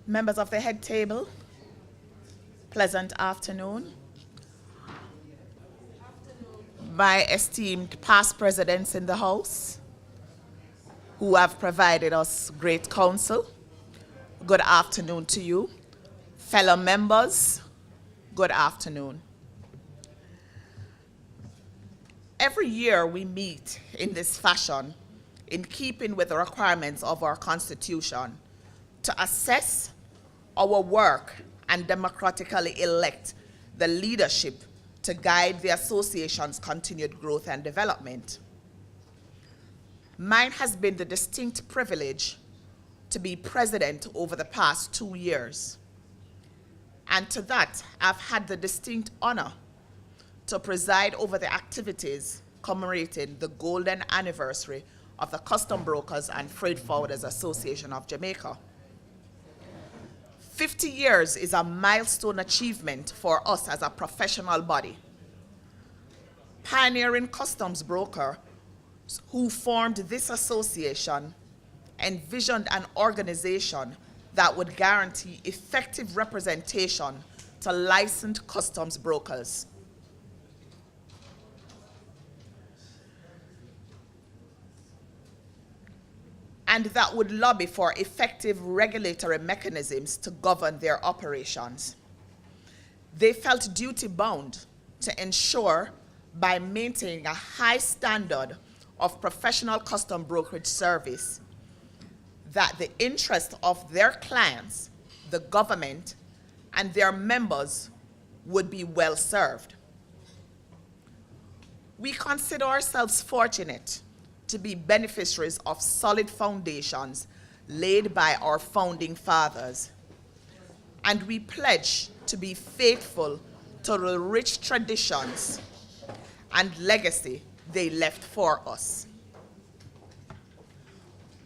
Members of the head table, pleasant afternoon. My esteemed past presidents in the House, who have provided us great counsel, good afternoon to you. Fellow members, good afternoon. Every year we meet in this fashion, in keeping with the requirements of our Constitution, to assess our work and democratically elect the leadership to guide the association's continued growth and development. Mine has been the distinct privilege to be president over the past 2 years. And to that, I've had the distinct honor to preside over the activities commemorating the golden anniversary of the Custom Brokers and Freight Forwarders Association of Jamaica. 50 years is a milestone achievement for us as a professional body. Pioneering customs broker who formed this association envisioned an organization that would guarantee effective representation to licensed customs brokers. And that would lobby for effective regulatory mechanisms to govern their operations. They felt duty-bound to ensure, by maintaining a high standard of professional custom brokerage service, that the interests of their clients, the government, and their members would be well served. We consider ourselves fortunate to be beneficiaries of solid foundations laid by our founding fathers, and we pledge to be faithful to the rich traditions and legacy they left for us.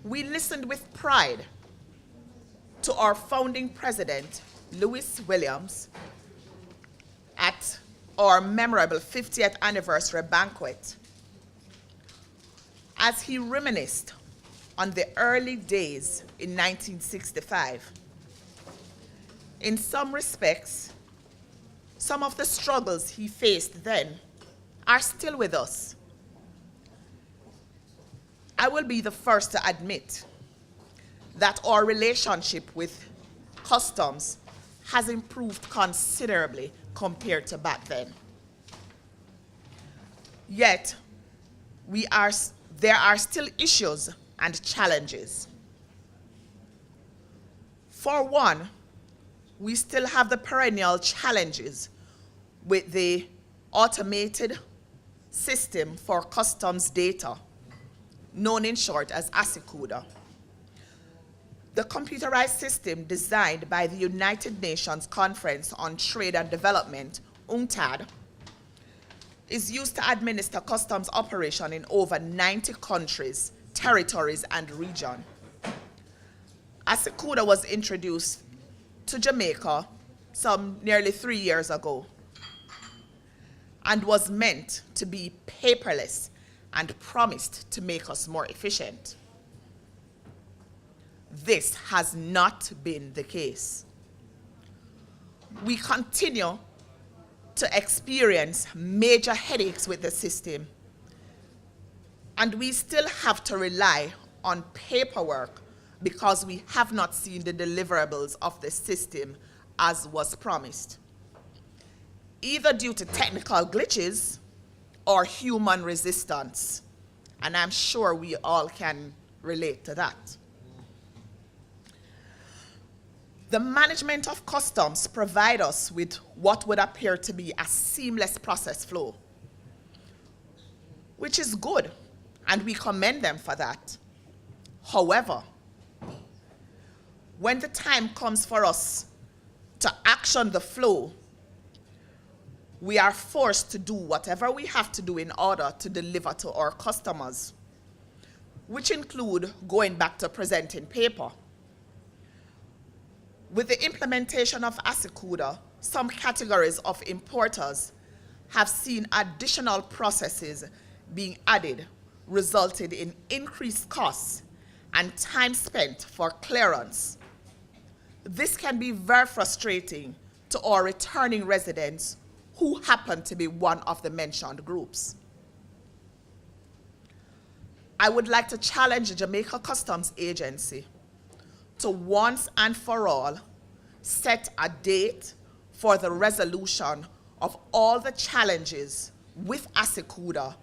We listened with pride to our founding president, Lewis Williams, at our memorable 50th anniversary banquet, as he reminisced on the early days in 1965. In some respects, some of the struggles he faced then are still with us. I will be the first to admit that our relationship with customs has improved considerably compared to back then. Yet, there are still issues and challenges. For one, we still have the perennial challenges with the automated system for customs data, known in short as ASICUDA. The computerized system designed by the United Nations Conference on Trade and Development, UNCTAD, is used to administer customs operation in over 90 countries, territories, and regions. ASICUDA was introduced to Jamaica some nearly 3 years ago and was meant to be paperless and promised to make us more efficient. This has not been the case. We continue to experience major headaches with the system, and we still have to rely on paperwork because we have not seen the deliverables of the system as was promised, either due to technical glitches or human resistance, and I'm sure we all can relate to that. The management of customs provide us with what would appear to be a seamless process flow, which is good, and we commend them for that. However, when the time comes for us to action the flow, we are forced to do whatever we have to do in order to deliver to our customers, which include going back to presenting paper. With the implementation of ASICUDA, some categories of importers have seen additional processes being added, resulting in increased costs and time spent for clearance. This can be very frustrating to our returning residents who happen to be one of the mentioned groups. I would like to challenge the Jamaica Customs Agency to once and for all set a date for the resolution of all the challenges with ASICUDA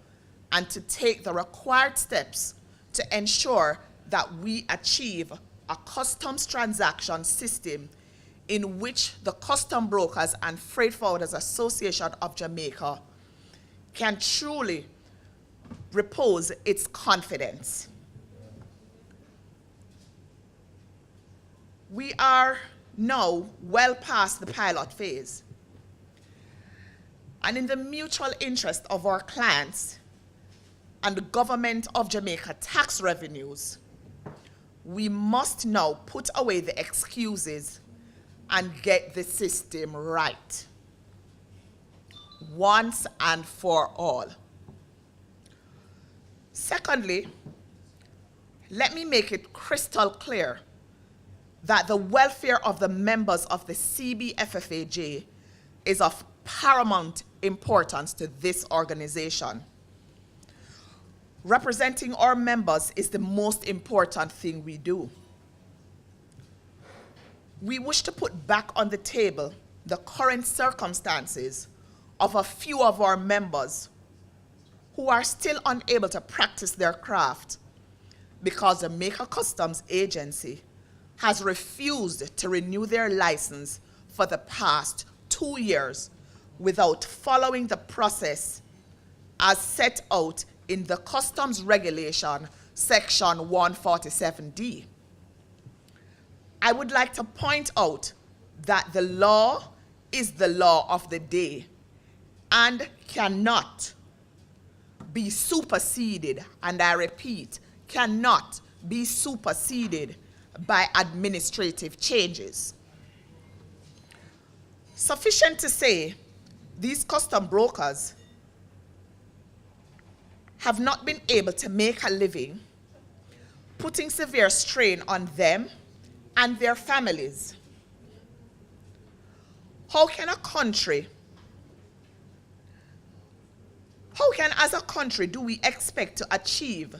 and to take the required steps to ensure that we achieve a customs transaction system in which the Custom Brokers and Freight Forwarders Association of Jamaica can truly repose its confidence. We are now well past the pilot phase. And in the mutual interest of our clients and the government of Jamaica tax revenues, we must now put away the excuses and get the system right, once and for all. Secondly, let me make it crystal clear that the welfare of the members of the CBFFAJ is of paramount importance to this organization. Representing our members is the most important thing we do. We wish to put back on the table the current circumstances of a few of our members who are still unable to practice their craft because the Jamaica Customs Agency has refused to renew their license for the past 2 years without following the process as set out in the Customs Regulation, Section 147D. I would like to point out that the law is the law of the day and cannot be superseded, and I repeat, cannot be superseded by administrative changes. Sufficient to say, these custom brokers have not been able to make a living, putting severe strain on them and their families. How can as a country do we expect to achieve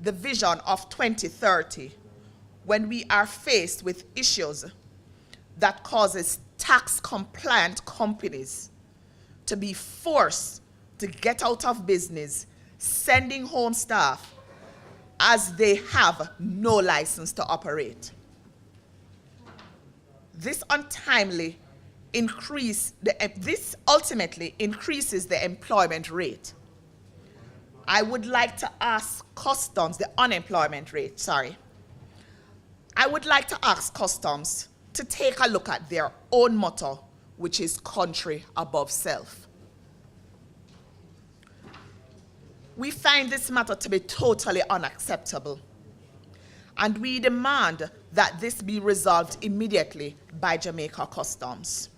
the vision of 2030 when we are faced with issues that causes tax compliant companies to be forced to get out of business, sending home staff as they have no license to operate? This ultimately increases the employment rate. I would like to ask customs, the unemployment rate, sorry. I would like to ask customs to take a look at their own motto, which is country above self. We find this matter to be totally unacceptable, and we demand that this be resolved immediately by Jamaica Customs.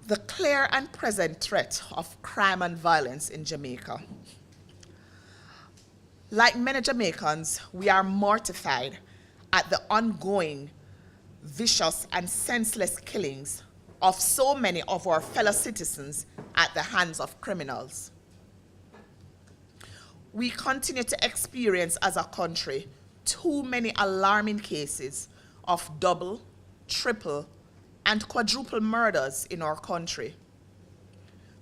The clear and present threat of crime and violence in Jamaica. Like many Jamaicans, we are mortified at the ongoing vicious and senseless killings of so many of our fellow citizens at the hands of criminals. We continue to experience as a country too many alarming cases of double, triple, and quadruple murders in our country.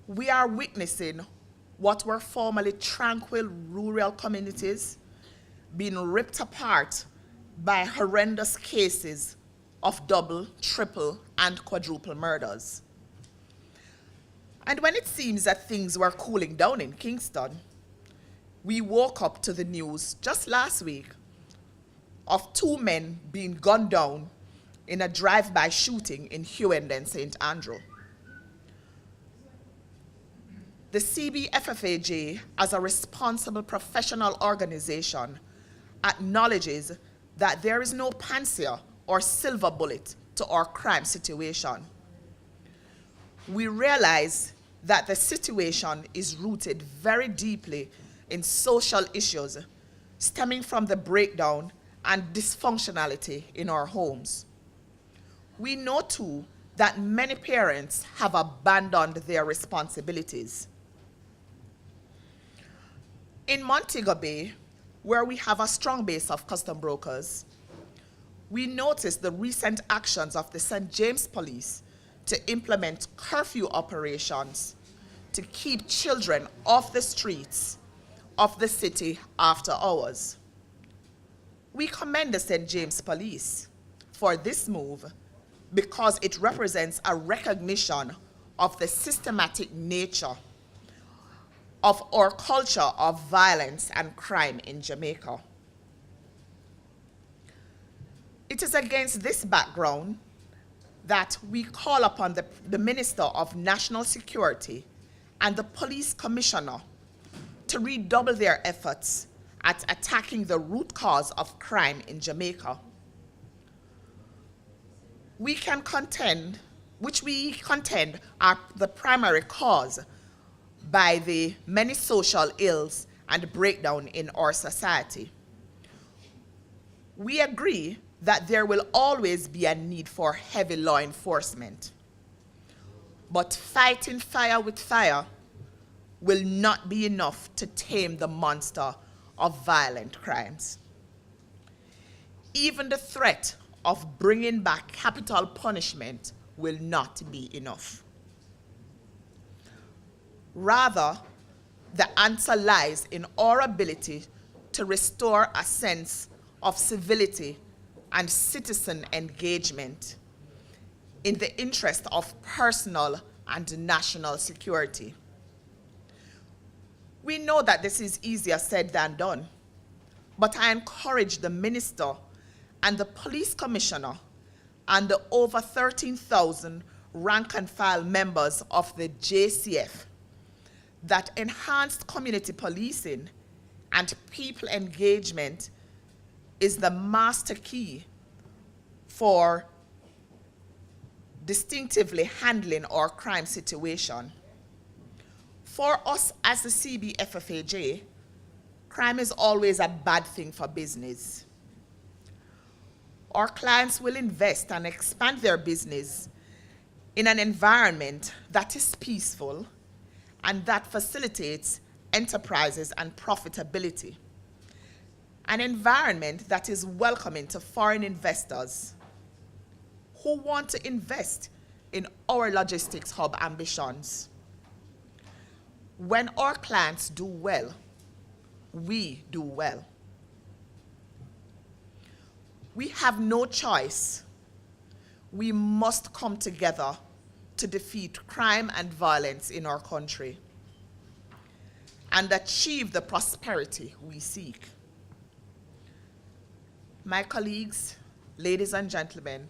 We are witnessing what were formerly tranquil rural communities being ripped apart by horrendous cases of double, triple, and quadruple murders. And when it seems that things were cooling down in Kingston, we woke up to the news just last week of 2 men being gunned down in a drive-by shooting in Hughenden, St. Andrew. The CBFFAJ, as a responsible professional organization, acknowledges that there is no panacea or silver bullet to our crime situation. We realize that the situation is rooted very deeply in social issues stemming from the breakdown and dysfunctionality in our homes. We know too that many parents have abandoned their responsibilities. In Montego Bay, where we have a strong base of custom brokers, we noticed the recent actions of the St. James Police to implement curfew operations to keep children off the streets of the city after hours. We commend the St. James Police for this move because it represents a recognition of the systematic nature of our culture of violence and crime in Jamaica. It is against this background that we call upon the Minister of National Security and the Police Commissioner to redouble their efforts at attacking the root cause of crime in Jamaica. We contend are the primary cause by the many social ills and breakdown in our society. We agree that there will always be a need for heavy law enforcement. But fighting fire with fire will not be enough to tame the monster of violent crimes. Even the threat of bringing back capital punishment will not be enough. Rather, the answer lies in our ability to restore a sense of civility and citizen engagement in the interest of personal and national security. We know that this is easier said than done, but I encourage the Minister and the Police Commissioner and the over 13,000 rank and file members of the JCF that enhanced community policing and people engagement is the master key for distinctively handling our crime situation. For us as the CBFFAJ, crime is always a bad thing for business. Our clients will invest and expand their business in an environment that is peaceful and that facilitates enterprises and profitability. An environment that is welcoming to foreign investors who want to invest in our logistics hub ambitions. When our clients do well, we do well. We have no choice. We must come together to defeat crime and violence in our country and achieve the prosperity we seek. My colleagues, ladies and gentlemen,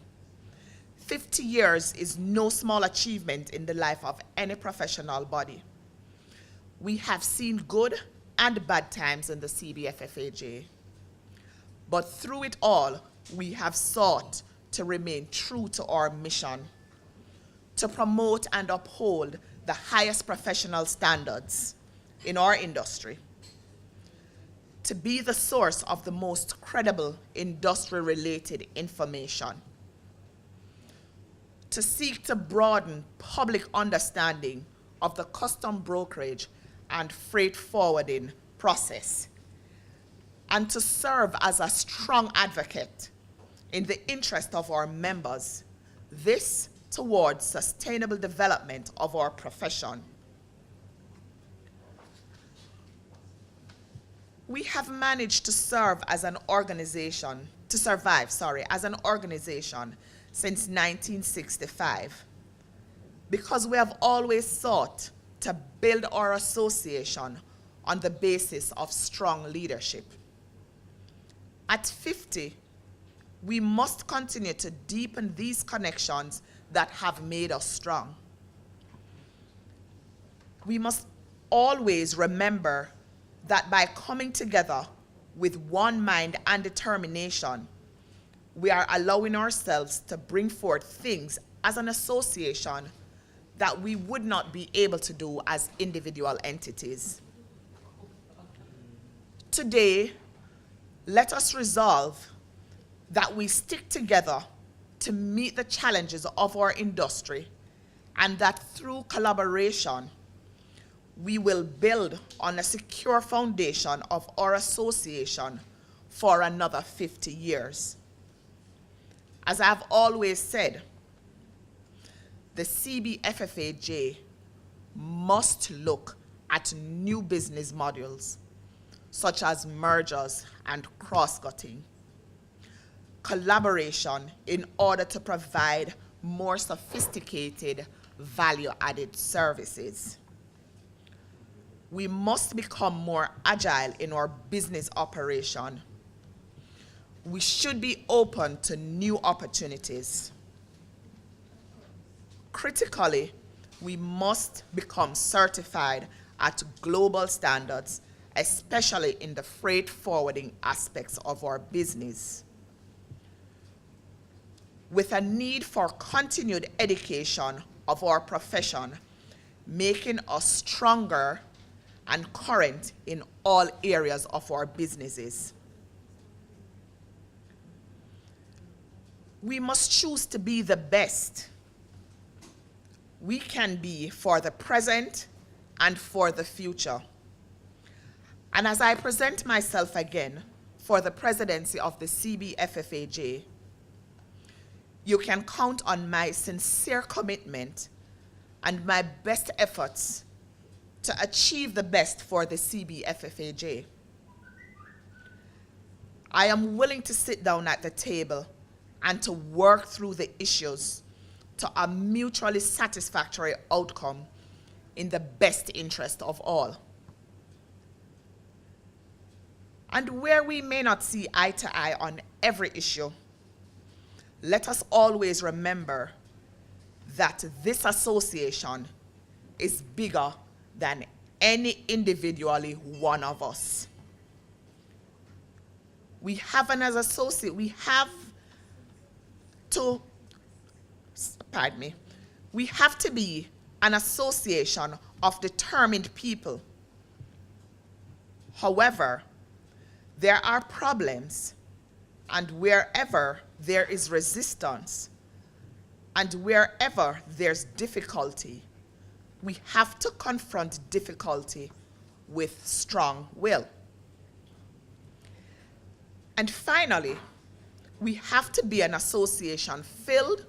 50 years is no small achievement in the life of any professional body. We have seen good and bad times in the CBFFAJ, but through it all, we have sought to remain true to our mission, to promote and uphold the highest professional standards in our industry, to be the source of the most credible industry-related information, to seek to broaden public understanding of the custom brokerage and freight forwarding process, and to serve as a strong advocate in the interest of our members, this towards sustainable development of our profession. We have managed to survive as an organization since 1965 because we have always sought to build our association on the basis of strong leadership. At 50, We must continue to deepen these connections that have made us strong. We must always remember that by coming together with one mind and determination, we are allowing ourselves to bring forth things as an association that we would not be able to do as individual entities. Today, let us resolve that we stick together to meet the challenges of our industry, and that through collaboration, we will build on a secure foundation of our association for another 50 years. As I've always said, the CBFFAJ must look at new business models, such as mergers and cross-cutting, collaboration in order to provide more sophisticated value-added services. We must become more agile in our business operation. We should be open to new opportunities. Critically, we must become certified at global standards, especially in the freight forwarding aspects of our business. With a need for continued education of our profession, making us stronger and current in all areas of our businesses. We must choose to be the best we can be for the present and for the future. And as I present myself again for the presidency of the CBFFAJ, you can count on my sincere commitment and my best efforts to achieve the best for the CBFFAJ. I am willing to sit down at the table and to work through the issues to a mutually satisfactory outcome in the best interest of all. And where we may not see eye to eye on every issue, let us always remember that this association is bigger than any individually one of us. We have an as associate, we have to be an association of determined people. However, there are problems, and wherever there is resistance, and wherever there's difficulty, we have to confront difficulty with strong will. And finally, we have to be an association filled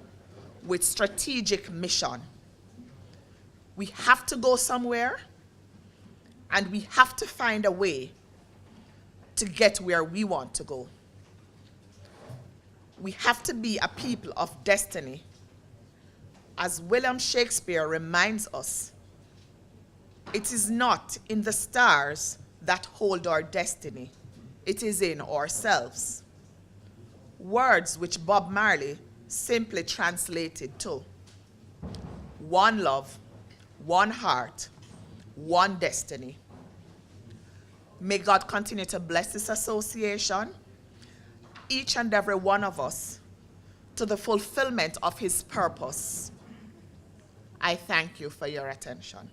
with strategic mission. We have to go somewhere, and we have to find a way to get where we want to go. We have to be a people of destiny. As William Shakespeare reminds us, it is not in the stars that hold our destiny, it is in ourselves. Words which Bob Marley simply translated to one love, one heart, one destiny. May God continue to bless this association, each and every one of us, to the fulfillment of his purpose. I thank you for your attention.